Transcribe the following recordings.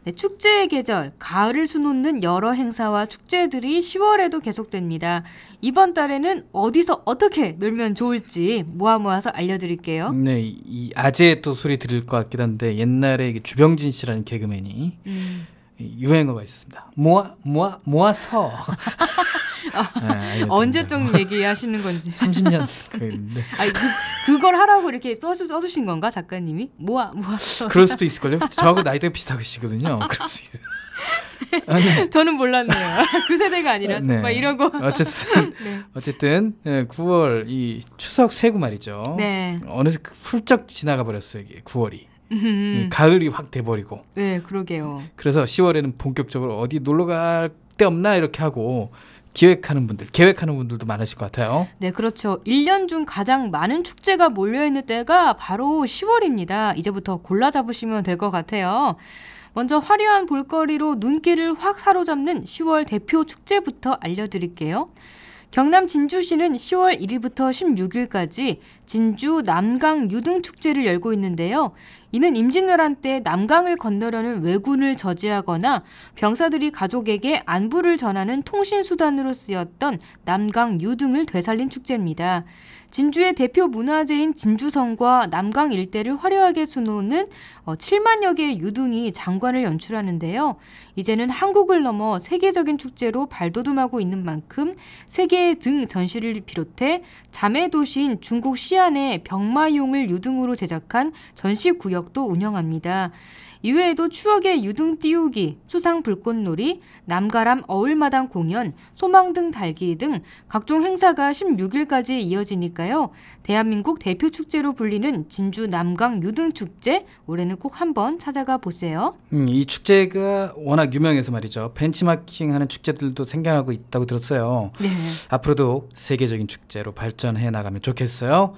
네, 축제의 계절, 가을을 수놓는 여러 행사와 축제들이 10월에도 계속됩니다. 이번 달에는 어디서 어떻게 놀면 좋을지 모아서 알려드릴게요. 네, 이 아재 또 소리 들을 것 같긴 한데 옛날에 주병진 씨라는 개그맨이 유행어가 있습니다. 모아서. 언제적 얘기하시는 건지. 30년 그랬는데. 그걸 하라고 이렇게 써주신 건가 작가님이? 모아서. 그럴 수도 있을걸요. 저하고 나이대가 비슷하시거든요. 그럴 수 있어요. 네. 저는 몰랐네요. 그 세대가 아니라서 네. 막 이러고. 어쨌든 9월 이 추석 세고 말이죠. 네. 어느새 훌쩍 지나가 버렸어요. 이게 9월이. 가을이 확 돼버리고. 네, 그러게요. 그래서 10월에는 본격적으로 어디 놀러 갈 데 없나 이렇게 하고 계획하는 분들도 많으실 것 같아요. 네, 그렇죠. 1년 중 가장 많은 축제가 몰려있는 때가 바로 10월입니다. 이제부터 골라 잡으시면 될 것 같아요. 먼저 화려한 볼거리로 눈길을 확 사로잡는 10월 대표 축제부터 알려드릴게요. 경남 진주시는 10월 1일부터 16일까지 진주 남강 유등축제를 열고 있는데요. 이는 임진왜란 때 남강을 건너려는 왜군을 저지하거나 병사들이 가족에게 안부를 전하는 통신수단으로 쓰였던 남강 유등을 되살린 축제입니다. 진주의 대표 문화재인 진주성과 남강 일대를 화려하게 수놓는 7만여 개의 유등이 장관을 연출하는데요. 이제는 한국을 넘어 세계적인 축제로 발돋움하고 있는 만큼 세계의 등 전시를 비롯해 자매 도시인 중국 시안의 병마용을 유등으로 제작한 전시구역도 운영합니다. 이외에도 추억의 유등 띄우기, 수상 불꽃놀이, 남가람 어울마당 공연, 소망등 달기 등 각종 행사가 16일까지 이어지니까요. 대한민국 대표 축제로 불리는 진주 남강 유등축제 올해는 꼭 한번 찾아가 보세요. 이 축제가 워낙 유명해서 말이죠. 벤치마킹하는 축제들도 생겨나고 있다고 들었어요. 네. 앞으로도 세계적인 축제로 발전해 나가면 좋겠어요.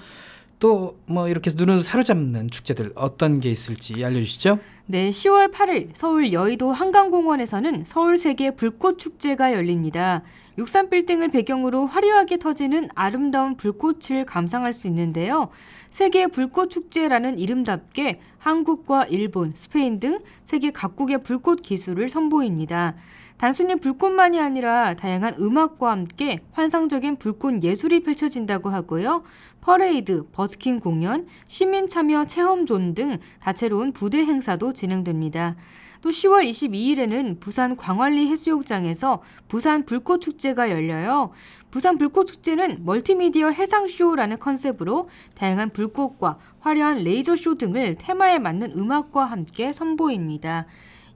또 이렇게 눈을 사로잡는 축제들 어떤 게 있을지 알려주시죠. 네, 10월 8일 서울 여의도 한강공원에서는 서울세계 불꽃축제가 열립니다. 63빌딩을 배경으로 화려하게 터지는 아름다운 불꽃을 감상할 수 있는데요. 세계 불꽃축제라는 이름답게 한국과 일본, 스페인 등 세계 각국의 불꽃 기술을 선보입니다. 단순히 불꽃만이 아니라 다양한 음악과 함께 환상적인 불꽃 예술이 펼쳐진다고 하고요. 퍼레이드, 버스킹 공연, 시민 참여 체험존 등 다채로운 부대 행사도 진행됩니다. 또 10월 22일에는 부산 광안리 해수욕장에서 부산 불꽃축제가 열려요. 부산 불꽃축제는 멀티미디어 해상쇼라는 컨셉으로 다양한 불꽃과 화려한 레이저쇼 등을 테마에 맞는 음악과 함께 선보입니다.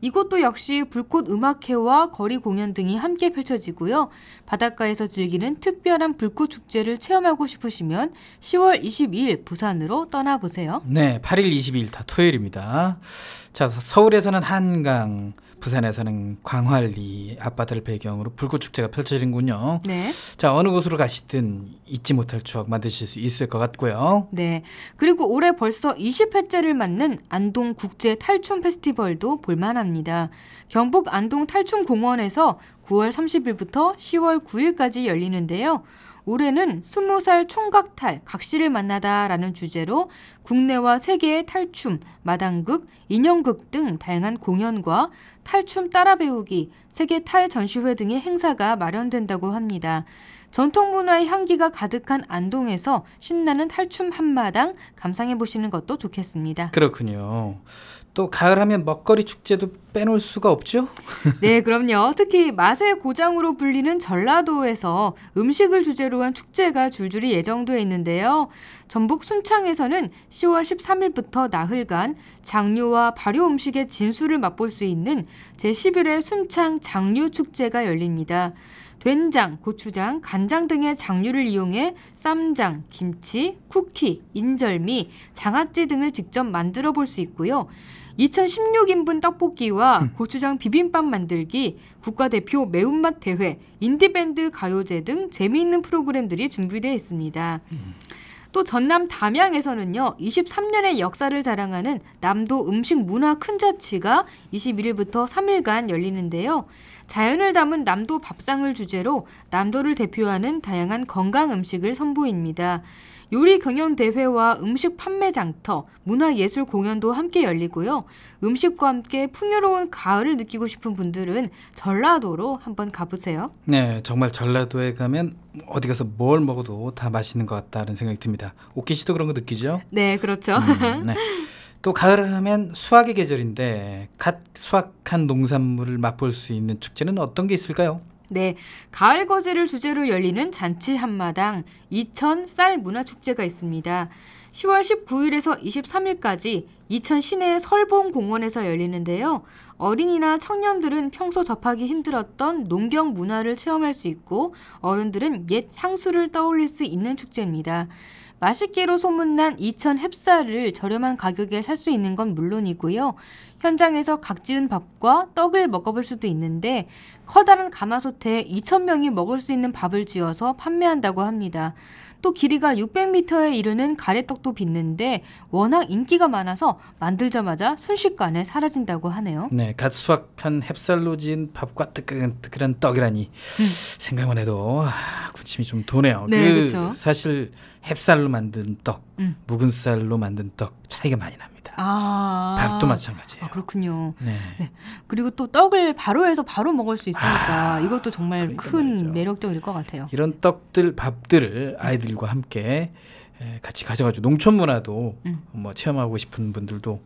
이곳도 역시 불꽃 음악회와 거리 공연 등이 함께 펼쳐지고요. 바닷가에서 즐기는 특별한 불꽃 축제를 체험하고 싶으시면 10월 22일 부산으로 떠나보세요. 네, 8일 22일 다 토요일입니다. 자, 서울에서는 한강, 부산에서는 광안리 앞바다를 배경으로 불꽃축제가 펼쳐지는군요. 네. 자, 어느 곳으로 가시든 잊지 못할 추억 만드실 수 있을 것 같고요. 네. 그리고 올해 벌써 20회째를 맞는 안동 국제 탈춤 페스티벌도 볼만합니다. 경북 안동 탈춤공원에서 9월 30일부터 10월 9일까지 열리는데요. 올해는 20살 총각탈, 각시를 만나다라는 주제로 국내와 세계의 탈춤, 마당극, 인형극 등 다양한 공연과 탈춤 따라 배우기, 세계 탈 전시회 등의 행사가 마련된다고 합니다. 전통 문화의 향기가 가득한 안동에서 신나는 탈춤 한마당 감상해보시는 것도 좋겠습니다. 그렇군요. 또 가을하면 먹거리 축제도 빼놓을 수가 없죠? 네, 그럼요. 특히 맛의 고장으로 불리는 전라도에서 음식을 주제로 한 축제가 줄줄이 예정돼 있는데요. 전북 순창에서는 10월 13일부터 나흘간 장류와 발효 음식의 진수를 맛볼 수 있는 제11회 순창 장류축제가 열립니다. 된장, 고추장, 간장 등의 장류를 이용해 쌈장, 김치, 쿠키, 인절미, 장아찌 등을 직접 만들어 볼 수 있고요. 2016인분 떡볶이와 고추장 비빔밥 만들기, 국가대표 매운맛 대회, 인디밴드 가요제 등 재미있는 프로그램들이 준비되어 있습니다. 또 전남 담양에서는요. 23년의 역사를 자랑하는 남도 음식 문화 큰자취가 21일부터 3일간 열리는데요. 자연을 담은 남도 밥상을 주제로 남도를 대표하는 다양한 건강 음식을 선보입니다. 요리 경연 대회와 음식 판매 장터, 문화예술 공연도 함께 열리고요. 음식과 함께 풍요로운 가을을 느끼고 싶은 분들은 전라도로 한번 가보세요. 네, 정말 전라도에 가면 어디 가서 뭘 먹어도 다 맛있는 것 같다는 생각이 듭니다. 오키 씨도 그런 거 느끼죠? 네, 그렇죠. 네. 또 가을 하면 수확의 계절인데 갓 수확한 농산물을 맛볼 수 있는 축제는 어떤 게 있을까요? 네, 가을 거제를 주제로 열리는 잔치 한마당 이천 쌀 문화축제가 있습니다. 10월 19일에서 23일까지 이천 시내 설봉공원에서 열리는데요. 어린이나 청년들은 평소 접하기 힘들었던 농경 문화를 체험할 수 있고 어른들은 옛 향수를 떠올릴 수 있는 축제입니다. 맛있기로 소문난 이천 햅쌀을 저렴한 가격에 살 수 있는 건 물론이고요. 현장에서 각 지은 밥과 떡을 먹어볼 수도 있는데 커다란 가마솥에 2,000명이 먹을 수 있는 밥을 지어서 판매한다고 합니다. 또 길이가 600m에 이르는 가래떡도 빚는데 워낙 인기가 많아서 만들자마자 순식간에 사라진다고 하네요. 네, 갓 수확한 햅쌀로 지은 밥과 뜨끈뜨끈한 떡이라니 생각만 해도 군침이 좀 도네요. 네, 그렇죠. 사실 햅쌀로 만든 떡, 묵은 쌀로 만든 떡 차이가 많이 납니다. 밥도 마찬가지예요. 그렇군요. 네. 네. 그리고 또 떡을 바로 해서 바로 먹을 수 있으니까 이것도 정말 그러니까 큰 말이죠. 매력적일 것 같아요. 이런 떡들, 밥들을 아이들과 함께 같이 가져가지고 농촌 문화도 뭐 체험하고 싶은 분들도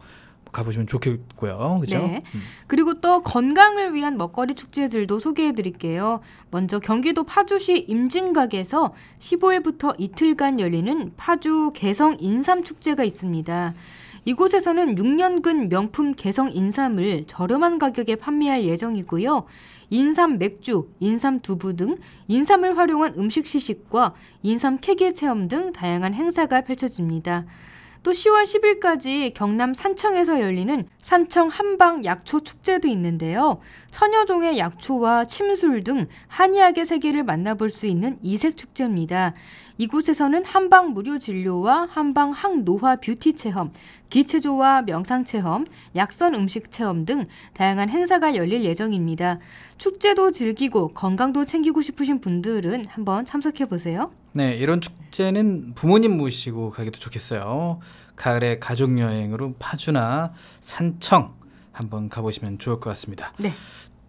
가보시면 좋겠고요. 그죠? 네. 그리고 또 건강을 위한 먹거리 축제들도 소개해 드릴게요. 먼저 경기도 파주시 임진각에서 15일부터 이틀간 열리는 파주 개성 인삼 축제가 있습니다. 이곳에서는 6년근 명품 개성 인삼을 저렴한 가격에 판매할 예정이고요. 인삼 맥주, 인삼 두부 등 인삼을 활용한 음식 시식과 인삼 캐기 체험 등 다양한 행사가 펼쳐집니다. 또 10월 10일까지 경남 산청에서 열리는 산청 한방 약초 축제도 있는데요. 천여 종의 약초와 침술 등 한의학의 세계를 만나볼 수 있는 이색 축제입니다. 이곳에서는 한방 무료 진료와 한방 항노화 뷰티 체험, 기체조와 명상 체험, 약선 음식 체험 등 다양한 행사가 열릴 예정입니다. 축제도 즐기고 건강도 챙기고 싶으신 분들은 한번 참석해 보세요. 네, 이런 축제는 부모님 모시고 가기도 좋겠어요. 가을에 가족 여행으로 파주나 산청 한번 가보시면 좋을 것 같습니다. 네.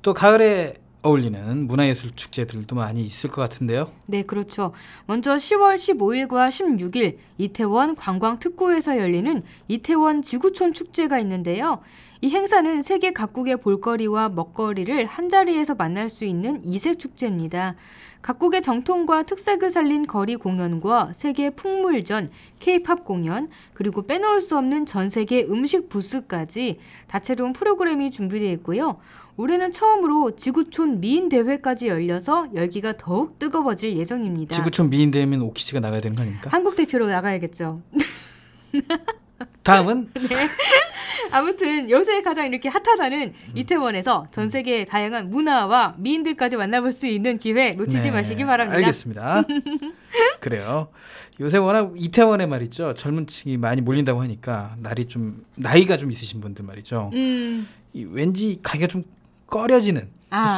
또 가을에 어울리는 문화예술 축제들도 많이 있을 것 같은데요. 네, 그렇죠. 먼저 10월 15일과 16일 이태원 관광특구에서 열리는 이태원 지구촌 축제가 있는데요. 이 행사는 세계 각국의 볼거리와 먹거리를 한자리에서 만날 수 있는 이색 축제입니다. 각국의 정통과 특색을 살린 거리 공연과 세계 풍물전, K-팝 공연, 그리고 빼놓을 수 없는 전 세계 음식 부스까지 다채로운 프로그램이 준비되어 있고요. 올해는 처음으로 지구촌 미인 대회까지 열려서 열기가 더욱 뜨거워질 예정입니다. 지구촌 미인 대회면 오키 씨가 나가야 되는 거 아닙니까? 한국 대표로 나가야겠죠. 다음은 네. 아무튼 요새 가장 이렇게 핫하다는 이태원에서 전 세계의 다양한 문화와 미인들까지 만나볼 수 있는 기회 놓치지 마시기 바랍니다. 알겠습니다. 그래요. 요새 워낙 이태원에 말이죠. 젊은 층이 많이 몰린다고 하니까 나이가 좀 있으신 분들 말이죠. 왠지 가기가 좀 꺼려지는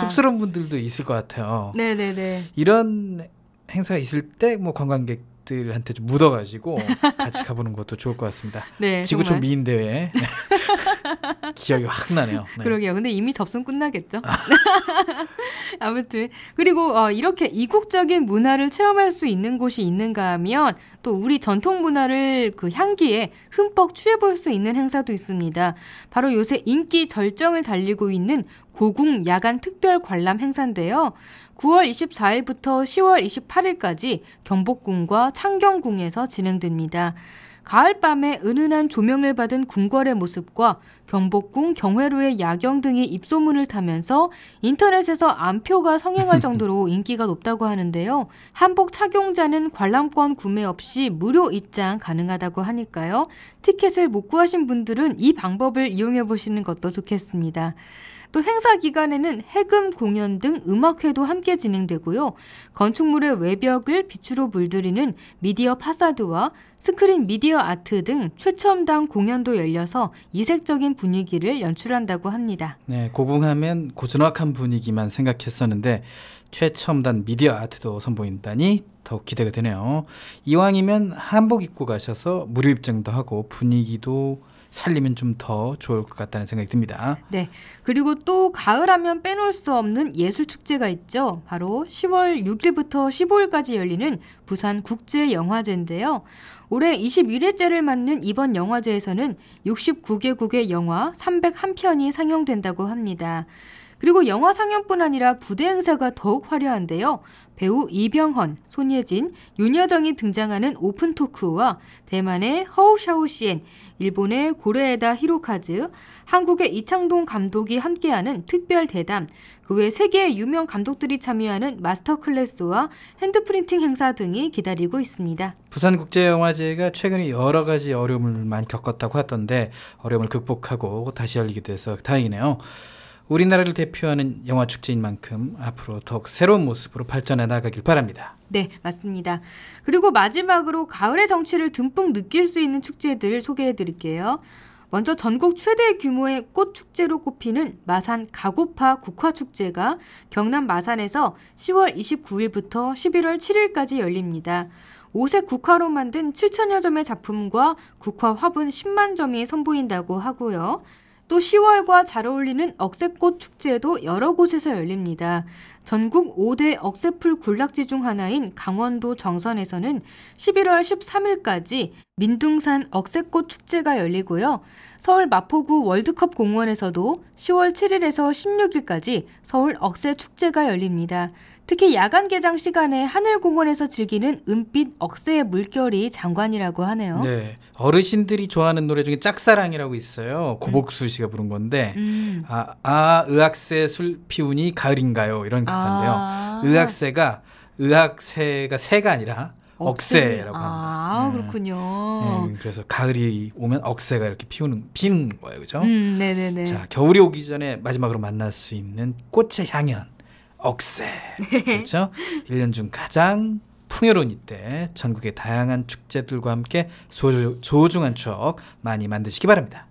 쑥스러운 분들도 있을 것 같아요. 네네네. 이런 행사가 있을 때 뭐 관광객들한테 좀 묻어가지고 같이 가보는 것도 좋을 것 같습니다. 네, 지구촌 미인 대회 기억이 확 나네요. 네. 그러게요. 근데 이미 접선 끝나겠죠. 아무튼 그리고 이렇게 이국적인 문화를 체험할 수 있는 곳이 있는가 하면 또 우리 전통 문화를 그 향기에 흠뻑 취해볼 수 있는 행사도 있습니다. 바로 요새 인기 절정을 달리고 있는 고궁 야간 특별 관람 행사인데요. 9월 24일부터 10월 28일까지 경복궁과 창경궁에서 진행됩니다. 가을밤에 은은한 조명을 받은 궁궐의 모습과 경복궁, 경회로의 야경 등이 입소문을 타면서 인터넷에서 안표가 성행할 정도로 인기가 높다고 하는데요. 한복 착용자는 관람권 구매 없이 무료 입장 가능하다고 하니까요. 티켓을 못 구하신 분들은 이 방법을 이용해 보시는 것도 좋겠습니다. 또 행사 기간에는 해금 공연 등 음악회도 함께 진행되고요. 건축물의 외벽을 빛으로 물들이는 미디어 파사드와 스크린 미디어 아트 등 최첨단 공연도 열려서 이색적인 분위기를 연출한다고 합니다. 네, 고궁하면 고즈넉한 분위기만 생각했었는데 최첨단 미디어 아트도 선보인다니 더욱 기대가 되네요. 이왕이면 한복 입고 가셔서 무료 입장도 하고 분위기도 살리면 좀 더 좋을 것 같다는 생각이 듭니다. 네, 그리고 또 가을하면 빼놓을 수 없는 예술축제가 있죠. 바로 10월 6일부터 15일까지 열리는 부산국제영화제인데요. 올해 21회째를 맞는 이번 영화제에서는 69개국의 영화 301편이 상영된다고 합니다. 그리고 영화 상영뿐 아니라 부대 행사가 더욱 화려한데요. 배우 이병헌, 손예진, 윤여정이 등장하는 오픈 토크와 대만의 허우샤오시엔, 일본의 고레에다 히로카즈, 한국의 이창동 감독이 함께하는 특별 대담, 그 외 세계의 유명 감독들이 참여하는 마스터 클래스와 핸드프린팅 행사 등이 기다리고 있습니다. 부산국제영화제가 최근에 여러 가지 어려움을 많이 겪었다고 하던데 어려움을 극복하고 다시 열리게 돼서 다행이네요. 우리나라를 대표하는 영화축제인 만큼 앞으로 더욱 새로운 모습으로 발전해 나가길 바랍니다. 네, 맞습니다. 그리고 마지막으로 가을의 정취를 듬뿍 느낄 수 있는 축제들 소개해 드릴게요. 먼저 전국 최대 규모의 꽃축제로 꼽히는 마산 가고파 국화축제가 경남 마산에서 10월 29일부터 11월 7일까지 열립니다. 오색 국화로 만든 7천여 점의 작품과 국화 화분 10만 점이 선보인다고 하고요. 또 10월과 잘 어울리는 억새꽃 축제도 여러 곳에서 열립니다. 전국 5대 억새풀 군락지 중 하나인 강원도 정선에서는 11월 13일까지 민둥산 억새꽃 축제가 열리고요. 서울 마포구 월드컵 공원에서도 10월 7일에서 16일까지 서울 억새 축제가 열립니다. 특히 야간 개장 시간에 하늘공원에서 즐기는 은빛 억새의 물결이 장관이라고 하네요. 네, 어르신들이 좋아하는 노래 중에 짝사랑이라고 있어요. 고복수 씨가 부른 건데 의학새 술 피우니 가을인가요? 이런 가사인데요. 의학새가 새가 아니라 억새라고 합니다. 그렇군요. 네, 그래서 가을이 오면 억새가 이렇게 피는 거예요. 그죠? 네네네. 자, 겨울이 오기 전에 마지막으로 만날 수 있는 꽃의 향연. 억새. 그렇죠? 1년 중 가장 풍요로운 이때 전국의 다양한 축제들과 함께 소중한 추억 많이 만드시기 바랍니다.